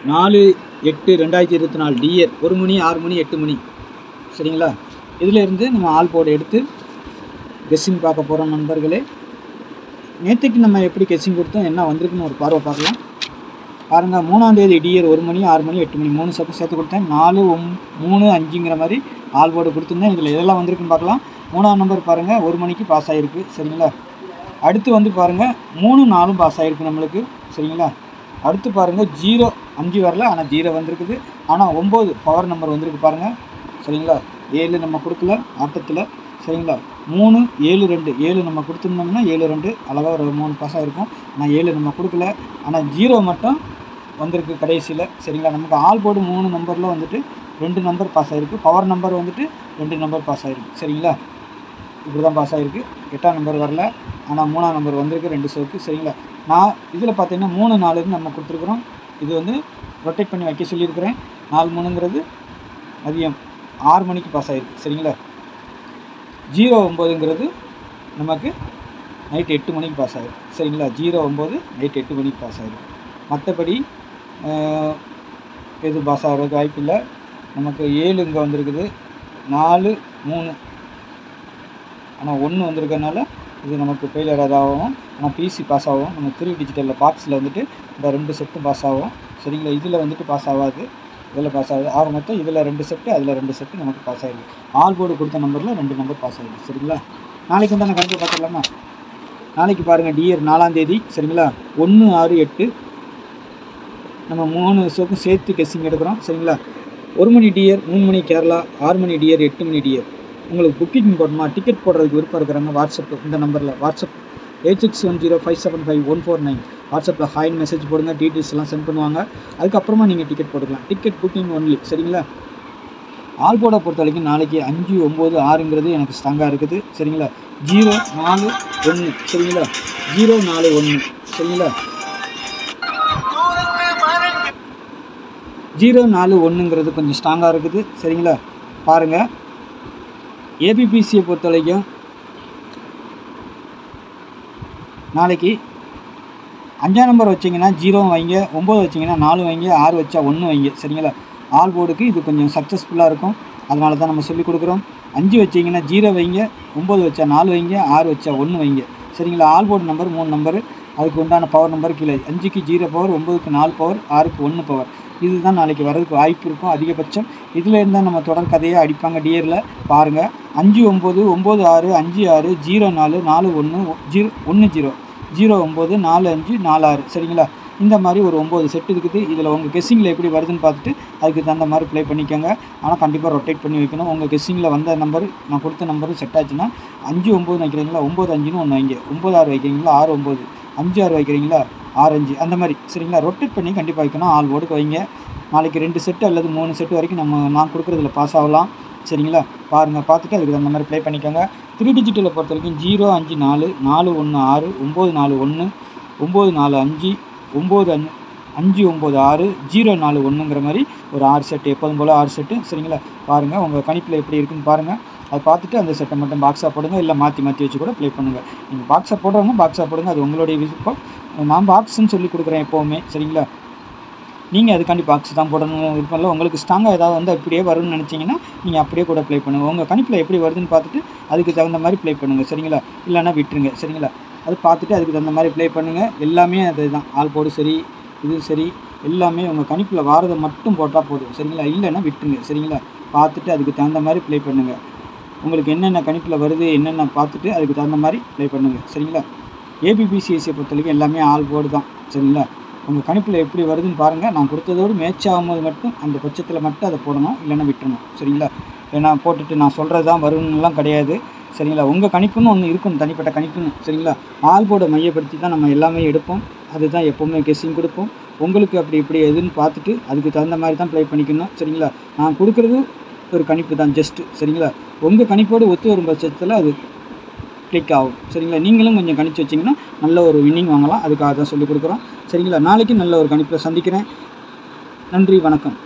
4/8/2024 dear 1 மணி 6 மணி 8 மணி சரிங்களா. இதில் இருந்து நம்ம ஆல் போர்டு எடுத்து கெஸ்ஸிங் பார்க்க போகிறோம் நண்பர்களே. நேற்றுக்கு நம்ம எப்படி கெஸ்ஸிங் கொடுத்தோம், என்ன வந்திருக்குன்னு ஒரு பார்வை பார்க்கலாம். பாருங்கள், 3ஆம் தேதி டியர் 1 மணி 6 மணி 8 மணி 3 செட்டு சேர்த்து கொடுத்தேன். 4 3 5ங்கிற மாதிரி ஆல் போர்டு கொடுத்துருந்தேன். இதில் எதெல்லாம் வந்திருக்குன்னு பார்க்கலாம். 3ஆம் நம்பர் பாருங்கள் 1 மணிக்கு பாஸ் ஆகிருக்கு சரிங்களா. அடுத்து வந்து பாருங்கள் 3 4 பாஸ் ஆகிருக்கு நம்மளுக்கு சரிங்களா. அடுத்து பாருங்கள் 0 5 வரல, ஆனால் 0 வந்திருக்குது. ஆனால் 9 பவர் நம்பர் வந்திருக்கு பாருங்கள் சரிங்களா. 7 நம்ம கொடுக்கல ஆட்டத்தில் சரிங்களா. 3 7 2 7 நம்ம கொடுத்துருந்தோம்னா 7 2 அழகாக ஒரு 3 பாஸ் ஆகிருக்கும். ஆனால் 7 நம்ம கொடுக்கல, ஆனால் 0 மட்டும் வந்திருக்கு கடைசியில் சரிங்களா. நமக்கு ஆல் போர்டு 3 நம்பரில் வந்துட்டு 2 நம்பர் பாஸ் ஆகிருக்கு. பவர் நம்பர் வந்துட்டு 2 நம்பர் பாஸ் ஆகிருக்கு சரிங்களா. இப்படி தான் பாஸ் ஆகிருக்கு. 8ஆம் நம்பர் வரல, ஆனால் 3ஆம் நம்பர் வந்திருக்கு 2 ஷோக்கு சரிங்களா. நான் இதில் பார்த்தீங்கன்னா 3 4ன்னு நம்ம கொடுத்துருக்குறோம். இது வந்து ரொட்டேட் பண்ணி வைக்க சொல்லியிருக்கிறேன். 4 3ங்கிறது மதியம் 6 மணிக்கு பாஸ் ஆகிருக்கு சரிங்களா. 0 9ங்கிறது நமக்கு நைட் 8 மணிக்கு பாஸ் ஆகிருக்கு சரிங்களா. 0 9 நைட் 8 மணிக்கு பாஸ் ஆகிருக்கு. மற்றபடி எது பாஸ் ஆகிறதுக்கு வாய்ப்பு இல்லை. நமக்கு 7 இங்கே வந்திருக்குது, 4 3 ஆனால் 1 வந்திருக்கனால இது நமக்கு ஃபெயிலியர் ஆகும். ஆனால் பிசி பாஸ் ஆகும். நம்ம 3 டிஜிட்டலில் பாக்ஸில் வந்துட்டு இந்த 2 செட்டும் பாஸ் ஆகும் சரிங்களா. இதில் வந்துட்டு பாஸ் ஆகாது, இதில் பாஸ் ஆகுது. ஆக மொத்தம் இதில் 2 செட்டு அதில் 2 செட்டு நமக்கு பாஸ் ஆகிடுது. ஆல் போர்டு கொடுத்த நம்பரில் 2 நம்பர் பாஸ் ஆகிடுது சரிங்களா. நாளைக்கு வந்து நான் கணக்கு பார்த்துடலாமா. நாளைக்கு பாருங்கள் டியர் 4ஆம் தேதி சரிங்களா. 1 6 8 நம்ம 3 ஷோக்கும் சேர்த்து கெஸ்ஸிங் எடுக்கிறோம் சரிங்களா. 1 மணி டியர் 3 மணி கேரளா 6 மணி டியர் 8 மணி டியர். உங்களுக்கு புக்கிங் போடணுமா, டிக்கெட் போடுறதுக்கு விருப்பம் இருக்கிறாங்க வாட்ஸ்அப் இந்த நம்பரில் வாட்ஸ்அப் 8610575149 வாட்ஸ்அப்பில் ஹாய்னு மெசேஜ் போடுங்க. டீட்டெயில்ஸ் எல்லாம் சென்ட் பண்ணுவாங்க. அதுக்கப்புறமா நீங்கள் டிக்கெட் போட்டுக்கலாம். டிக்கெட் புக்கிங் ஒன்லி சரிங்களா. ஆல் போர்டை பொறுத்த வரைக்கும் நாளைக்கு 5 9 6ங்கிறது எனக்கு ஸ்ட்ராங்காக இருக்குது சரிங்களா. 0 4 1 சரிங்களா. 0 4 1 சரிங்களா. 0 4 1ங்கிறது கொஞ்சம் ஸ்ட்ராங்காக இருக்குது சரிங்களா. பாருங்கள், ஏபிபிசியை பொறுத்த வரைக்கும் நாளைக்கு 5ஆம் நம்பர் வச்சிங்கன்னா 0 வைங்க, 9 வச்சிங்கன்னா 4 வைங்க, 6 வச்சா 1 வைங்க சரிங்களா. ஆல் போர்டுக்கு இது கொஞ்சம் சக்ஸஸ்ஃபுல்லாக இருக்கும். அதனால தான் நம்ம சொல்லிக் கொடுக்குறோம். 5 வச்சிங்கன்னா 0 வைங்க, 9 வச்சா 4 வைங்க, 6 வச்சா 1 வைங்க சரிங்களா. ஆல் போர்டு நம்பர் 3 நம்பரு, அதுக்கு உண்டான பவர் நம்பர் கீழே 5க்கு 0 பவர், 9க்கு 4 பவர், 6க்கு 1 பவர். இதுதான் நாளைக்கு வர்றதுக்கு வாய்ப்பு இருக்கும் அதிகபட்சம். இதில் இருந்தால் நம்ம தொடர் கதையை அடிப்பாங்க டியரில். பாருங்கள் 5 9 9 6 5 6 0 4 4 1 1 0 0 9 4 5 4 6 சரிங்களா. இந்த மாதிரி ஒரு 9 செட் இருக்குது. இதில் உங்கள் கெஸ்ஸிங்கில் எப்படி வருதுன்னு பார்த்துட்டு அதுக்கு தகுந்த மாதிரி ப்ளே பண்ணிக்கோங்க. ஆனால் கண்டிப்பாக ரொட்டேட் பண்ணி வைக்கணும். உங்கள் கெஸ்ஸிங்கில் வந்த நம்பர் நான் கொடுத்த நம்பரும் செட் ஆச்சுன்னா 5 9 வைக்கிறீங்களா, 9 5ன்னு ஒன்று வைங்க, 9 6 வைக்கிறீங்களா, 6 9 5 6 வைக்கிறீங்களா, 6 5 அந்த மாதிரி சரிங்களா. ரொட்டேட் பண்ணி கண்டிப்பாக வைக்கணும். ஆல் போர்டுக்கு வைங்க. நாளைக்கு 2 செட்டு அல்லது 3 செட்டு வரைக்கும் நான் கொடுக்குறதுல பாஸ் ஆகலாம் சரிங்களா. பாருங்கள், பார்த்துட்டு அதுக்கு அந்த மாதிரி ப்ளே பண்ணிக்கோங்க. 3 டிஜிட்டலை பொறுத்த வரைக்கும் 0 5 4 4 1 6 9 4 1 9 4 5 9 5 9 6 0 4 1ங்கிற மாதிரி ஒரு 6 செட்டு எப்போதும் போல் 6 செட்டு சரிங்களா. பாருங்கள் உங்கள் கணிப்பில் எப்படி இருக்குன்னு பாருங்கள். அதை பார்த்துட்டு அந்த செட்டை மட்டும் பாக்ஸாக போடுங்க, இல்லை மாற்றி மாற்றி வச்சு கூட ப்ளே பண்ணுங்கள். நீங்கள் பாக்ஸாக போடுறவங்க பாக்ஸாக போடுங்க, அது உங்களுடைய விருப்பம். நான் பாக்ஸுன்னு சொல்லி கொடுக்குறேன் எப்போவுமே சரிங்களா. நீங்கள் அதுக்காண்டி பாக்ஸ் தான் போடணும் விருப்பம் இல்லை. உங்களுக்கு ஸ்ட்ராங்காக ஏதாவது வந்து அப்படியே வரும்னு நினச்சிங்கன்னா நீங்கள் அப்படியே கூட ப்ளே பண்ணுங்கள். உங்கள் கணிப்பில் எப்படி வருதுன்னு பார்த்துட்டு அதுக்கு தகுந்த மாதிரி ப்ளே பண்ணுங்கள் சரிங்களா. இல்லைன்னா விட்டுருங்க சரிங்களா. அது பார்த்துட்டு அதுக்கு தகுந்த மாதிரி ப்ளே பண்ணுங்கள். எல்லாமே அது தான், ஆல் போர்டு சரி இது சரி எல்லாமே உங்கள் கணிப்பில் வாரதை மட்டும் போட்டால் போதும் சரிங்களா. இல்லைன்னா விட்டுருங்க சரிங்களா. பார்த்துட்டு அதுக்கு தகுந்த மாதிரி ப்ளே பண்ணுங்கள். உங்களுக்கு என்னென்ன கணிப்பில் வருது என்னென்ன பார்த்துட்டு அதுக்கு தகுந்த மாதிரி ப்ளே பண்ணுங்கள் சரிங்களா. ஏபிபிசிஎஸ்சியை பொறுத்த வரைக்கும் எல்லாமே ஆல் போர்டு தான் சரிங்களா. உங்கள் கணிப்பில் எப்படி வருதுன்னு பாருங்கள். நான் கொடுத்ததோடு மேட்ச் ஆகும்போது மட்டும் அந்த பட்சத்தில் மட்டும் அதை போடணும், இல்லைன்னா விட்டுறணும் சரிங்களா. ஏன்னா போட்டுட்டு நான் சொல்கிறது தான் வரும்னுலாம் கிடையாது சரிங்களா. உங்கள் கணிப்புன்னு ஒன்று இருக்கணும், தனிப்பட்ட கணிப்புன்னு சரிங்களா. ஆல் போர்டை மையப்படுத்தி தான் நம்ம எல்லாமே எடுப்போம். அதுதான் எப்போவுமே கெஸ்ஸிங் கொடுப்போம். உங்களுக்கு அப்படி இப்படி எதுன்னு பார்த்துட்டு அதுக்கு தகுந்த மாதிரி தான் ப்ளே பண்ணிக்கணும் சரிங்களா. நான் கொடுக்குறது ஒரு கணிப்பு தான் ஜஸ்ட்டு சரிங்களா. உங்கள் கணிப்போடு ஒத்து வரும் பட்சத்தில் அது கிளிக் ஆகும் சரிங்களா. நீங்களும் கொஞ்சம் கணிச்சு வச்சிங்கன்னா நல்ல ஒரு வின்னிங் வாங்கலாம். அதுக்காக தான் சொல்லிக் கொடுக்குறோம் சரிங்களா. நாளைக்கு நல்ல ஒரு கணிப்பில் சந்திக்கிறேன். நன்றி, வணக்கம்.